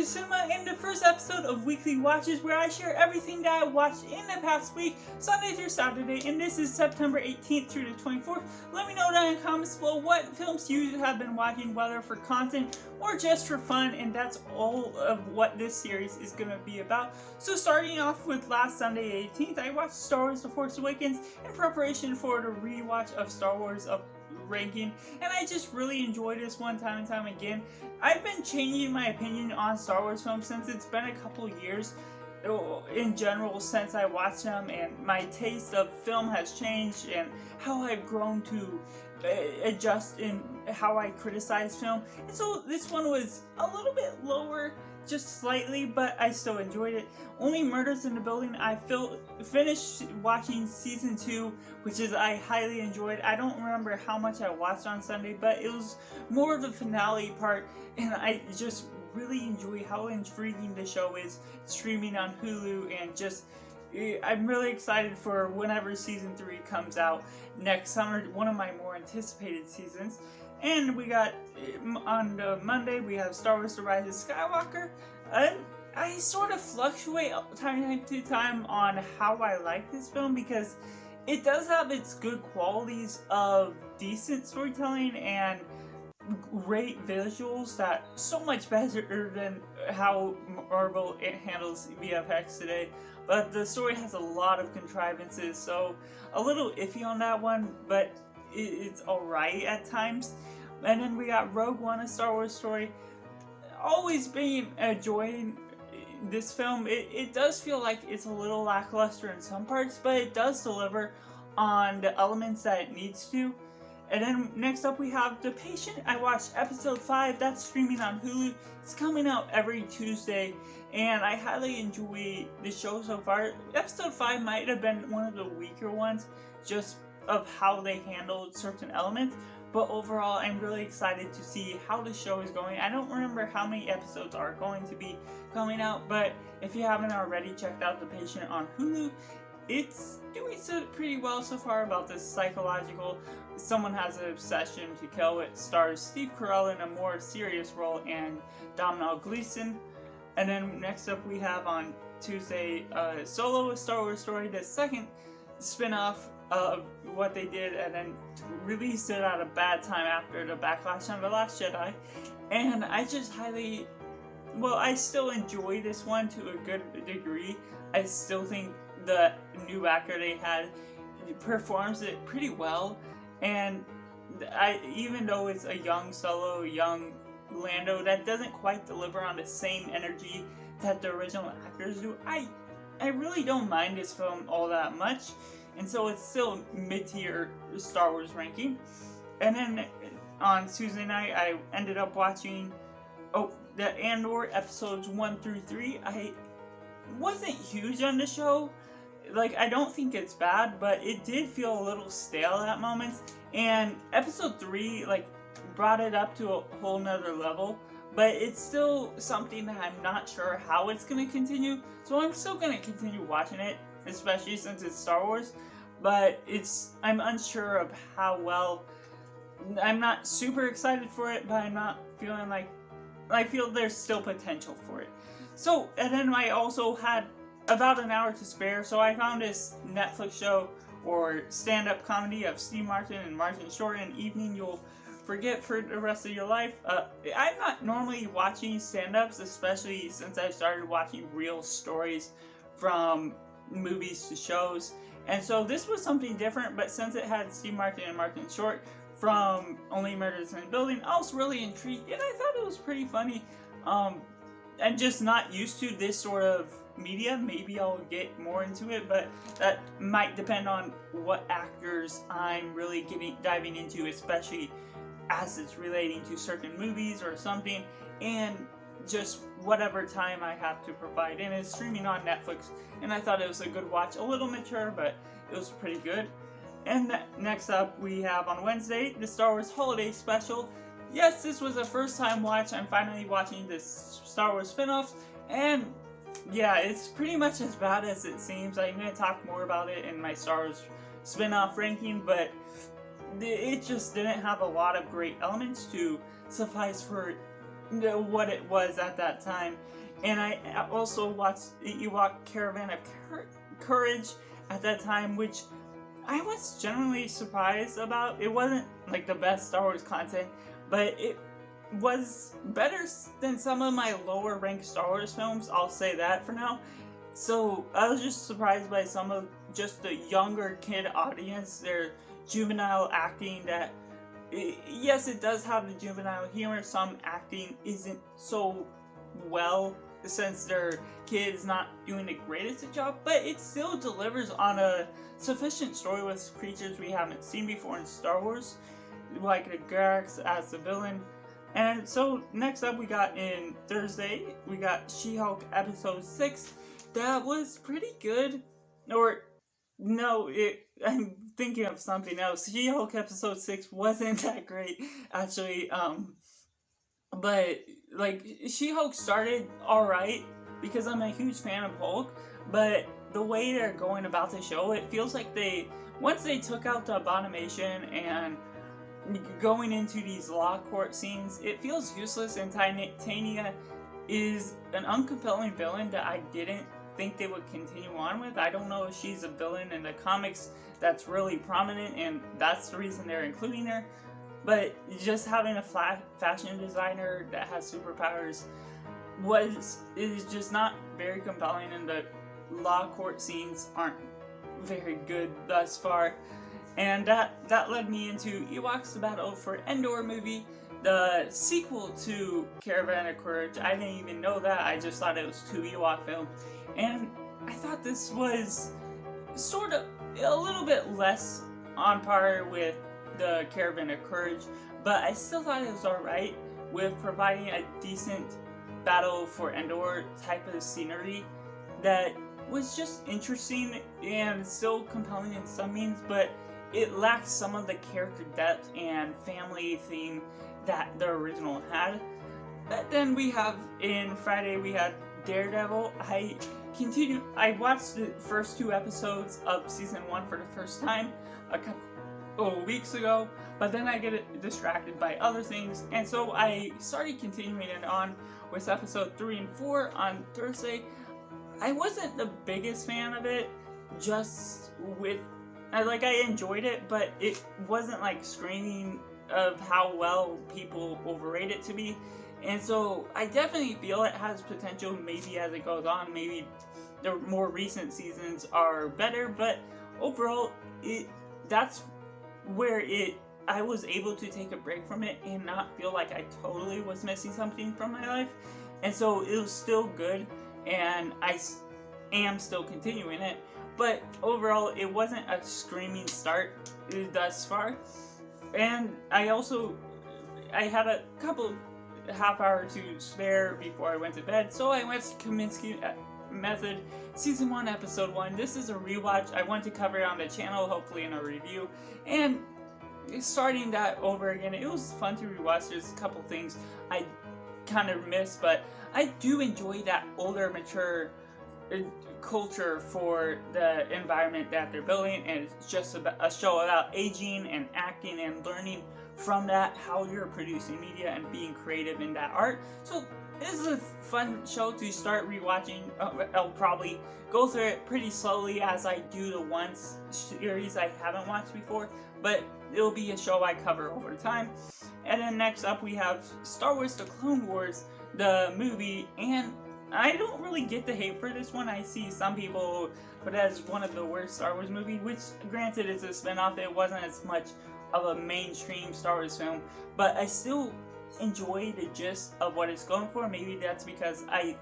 to Cinema and the first episode of Weekly Watches, where I share everything that I watched in the past week, Sunday through Saturday, and this is September 18th through the 24th. Let me know down in the comments below what films you have been watching, whether for content or just for fun, and that's all of what this series is going to be about. So starting off with last Sunday 18th, I watched Star Wars The Force Awakens in preparation for the rewatch of Star Wars of ranking, and I just really enjoyed this one time and time again. I've been changing my opinion on Star Wars films since it's been a couple years in general since I watched them, and my taste of film has changed and how I've grown to adjust in how I criticize film. And so this one was a little bit lower, just slightly, but I still enjoyed it. Only Murders in the Building, I finished watching season 2, which is I highly enjoyed. I don't remember how much I watched on Sunday, but it was more of the finale part, and I just really enjoy how intriguing the show is, streaming on Hulu, and just I'm really excited for whenever season 3 comes out next summer, one of my more anticipated seasons. And we got, on the Monday, we have Star Wars The Rise of Skywalker. I sort of fluctuate time to time on how I like this film, because it does have its good qualities of decent storytelling and great visuals that so much better than how Marvel handles VFX today. But the story has a lot of contrivances, so a little iffy on that one, but it's alright at times. And then we got Rogue One, A Star Wars Story. Always been enjoying this film. It does feel like it's a little lackluster in some parts, but it does deliver on the elements that it needs to. And then next up we have The Patient. I watched episode 5, that's streaming on Hulu. It's coming out every Tuesday, and I highly enjoy the show so far. Episode 5 might have been one of the weaker ones, just of how they handled certain elements, but overall I'm really excited to see how the show is going. I don't remember how many episodes are going to be coming out, but if you haven't already checked out The Patient on Hulu, it's doing so pretty well so far. About this psychological, someone has an obsession to kill. It stars Steve Carell in a more serious role and Domhnall Gleeson. And then next up we have on Tuesday Solo, A Star Wars Story, the second spin-off of what they did and then released it at a bad time after the backlash on The Last Jedi. And I just I still enjoy this one to a good degree. I still think the new actor they had performs it pretty well, and even though it's a young Solo, young Lando, that doesn't quite deliver on the same energy that the original actors do. I really don't mind this film all that much, and so it's still mid-tier Star Wars ranking. And then on Tuesday night I ended up watching the Andor episodes 1 through 3. I wasn't huge on the show. Like, I don't think it's bad, but it did feel a little stale at moments. And episode 3, brought it up to a whole nother level. But it's still something that I'm not sure how it's going to continue. So I'm still going to continue watching it, especially since it's Star Wars. But I'm unsure of how well. I'm not super excited for it, but I'm not feeling like. I feel there's still potential for it. So, and then I also had about an hour to spare, so I found this Netflix show or stand-up comedy of Steve Martin and Martin Short, An Evening You'll Forget for the Rest of Your Life. I'm not normally watching stand-ups, especially since I started watching real stories from movies to shows, and so this was something different, but since it had Steve Martin and Martin Short from Only Murders in the Building, I was really intrigued, and I thought it was pretty funny. I'm just not used to this sort of media. Maybe I'll get more into it, but that might depend on what actors I'm really diving into, especially as it's relating to certain movies or something, and just whatever time I have to provide. And it's streaming on Netflix, and I thought it was a good watch. A little mature, but it was pretty good. And next up we have on Wednesday the Star Wars Holiday Special. Yes, this was a first time watch. I'm finally watching this Star Wars spinoffs, and yeah, it's pretty much as bad as it seems. I'm going to talk more about it in my Star Wars spinoff ranking, but it just didn't have a lot of great elements to suffice for what it was at that time. And I also watched Ewok Caravan of Courage at that time, which I was generally surprised about. It wasn't like the best Star Wars content, but it was better than some of my lower ranked Star Wars films, I'll say that for now. So I was just surprised by some of just the younger kid audience, their juvenile acting that, yes, it does have the juvenile humor. Some acting isn't so well, since their kid's not doing the greatest job, but it still delivers on a sufficient story with creatures we haven't seen before in Star Wars, like the Garrux as the villain. And so next up we got in Thursday, we got She-Hulk episode 6. That was pretty good. Or, no, I'm thinking of something else. She-Hulk episode 6 wasn't that great, actually. But, like, She-Hulk started alright, because I'm a huge fan of Hulk, but the way they're going about the show, it feels like once they took out the abomination and going into these law court scenes, it feels useless, and Titania is an uncompelling villain that I didn't think they would continue on with. I don't know if she's a villain in the comics that's really prominent, and that's the reason they're including her. But just having a fashion designer that has superpowers is just not very compelling, and the law court scenes aren't very good thus far. And that led me into Ewoks: The Battle for Endor movie, the sequel to Caravan of Courage. I didn't even know that. I just thought it was two Ewok films. And I thought this was sort of a little bit less on par with the Caravan of Courage, but I still thought it was alright with providing a decent Battle for Endor type of scenery that was just interesting and still compelling in some means, but it lacked some of the character depth and family theme that the original had. But then we have, in Friday, we had Daredevil. I watched the first 2 episodes of season 1 for the first time a couple weeks ago, but then I get distracted by other things, and so I started continuing it on with episode 3 and 4 on Thursday. I wasn't the biggest fan of it, I enjoyed it, but it wasn't like screaming of how well people overrate it to be. And so I definitely feel it has potential, maybe as it goes on, maybe the more recent seasons are better, but overall, that's where I was able to take a break from it and not feel like I totally was missing something from my life. And so it was still good, and I am still continuing it. But overall, it wasn't a screaming start thus far. And I had a couple half hour to spare before I went to bed, so I went to Kaminsky Method Season 1, Episode 1. This is a rewatch I want to cover on the channel, hopefully in a review. And starting that over again, it was fun to rewatch. There's a couple things I kind of missed, but I do enjoy that older, mature culture for the environment that they're building, and it's just a show about aging and acting and learning from that, how you're producing media and being creative in that art. So this is a fun show to start rewatching. I'll probably go through it pretty slowly as I do the one series I haven't watched before, but it'll be a show I cover over time. And then next up we have Star Wars: The Clone Wars, the movie, and I don't really get the hate for this one. I see some people put it as one of the worst Star Wars movies, which granted is a spinoff. It wasn't as much of a mainstream Star Wars film, but I still enjoy the gist of what it's going for. Maybe that's because I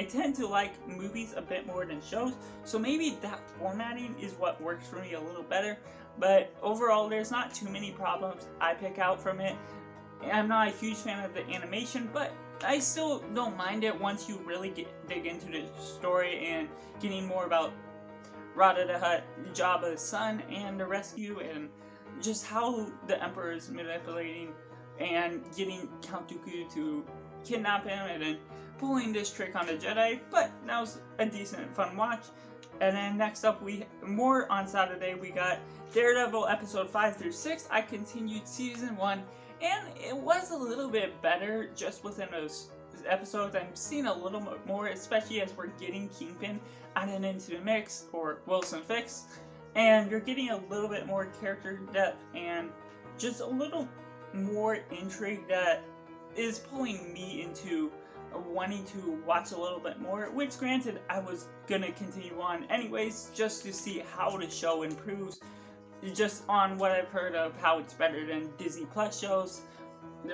tend to like movies a bit more than shows, so maybe that formatting is what works for me a little better. But overall, there's not too many problems I pick out from it. I'm not a huge fan of the animation, but I still don't mind it once you really dig into the story and getting more about Rada the Hutt, Jabba's son, and the rescue, and just how the Emperor is manipulating and getting Count Dooku to kidnap him and then pulling this trick on the Jedi. But that was a decent, fun watch. And then next up, on Saturday, we got Daredevil episode 5 through 6. I continued season 1, and it was a little bit better just within those episodes. I'm seeing a little bit more, especially as we're getting Kingpin added into the mix, or Wilson Fix, and you're getting a little bit more character depth and just a little more intrigue that is pulling me into wanting to watch a little bit more, which granted I was gonna continue on anyways just to see how the show improves, just on what I've heard of how it's better than Disney Plus shows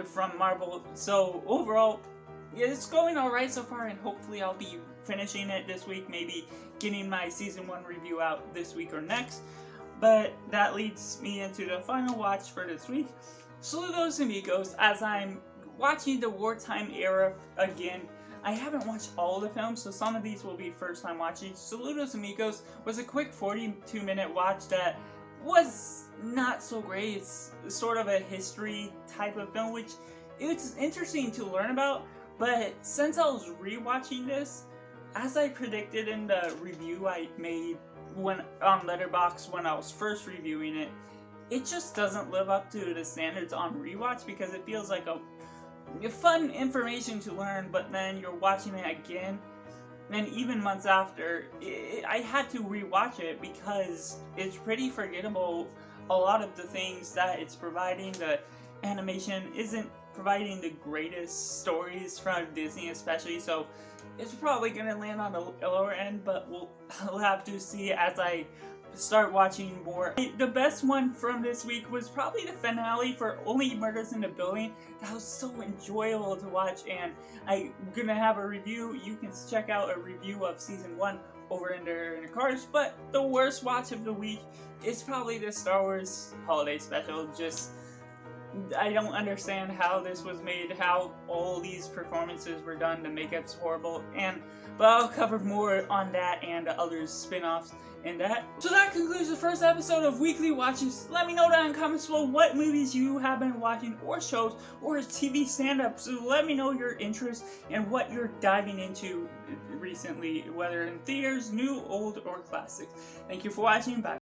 from Marvel. So overall, it's going alright so far, and hopefully I'll be finishing it this week, maybe getting my season 1 review out this week or next. But that leads me into the final watch for this week, Saludos Amigos. As I'm watching the wartime era again, I haven't watched all the films, so some of these will be first time watching. Saludos Amigos was a quick 42-minute watch that was not so great. It's sort of a history type of film, which it's interesting to learn about, but since I was rewatching this, as I predicted in the review I made when on Letterboxd when I was first reviewing it, it just doesn't live up to the standards on rewatch, because it feels like a fun information to learn, but then you're watching it again, and even months after, I had to rewatch it because it's pretty forgettable. A lot of the things that it's providing, the animation isn't providing the greatest stories from Disney especially, so it's probably going to land on the lower end, but we'll have to see as I start watching more. The best one from this week was probably the finale for Only Murders in the Building. That was so enjoyable to watch, and I'm gonna have a review. You can check out a review of season 1 over in the cards. But the worst watch of the week is probably the Star Wars Holiday Special. Just, I don't understand how this was made, how all these performances were done. The makeup's horrible, but I'll cover more on that and other spin-offs in that. So that concludes the first episode of Weekly Watches. Let me know down in the comments below what movies you have been watching, or shows, or TV stand-ups. So let me know your interest and what you're diving into recently, whether in theaters, new, old, or classic. Thank you for watching. Bye.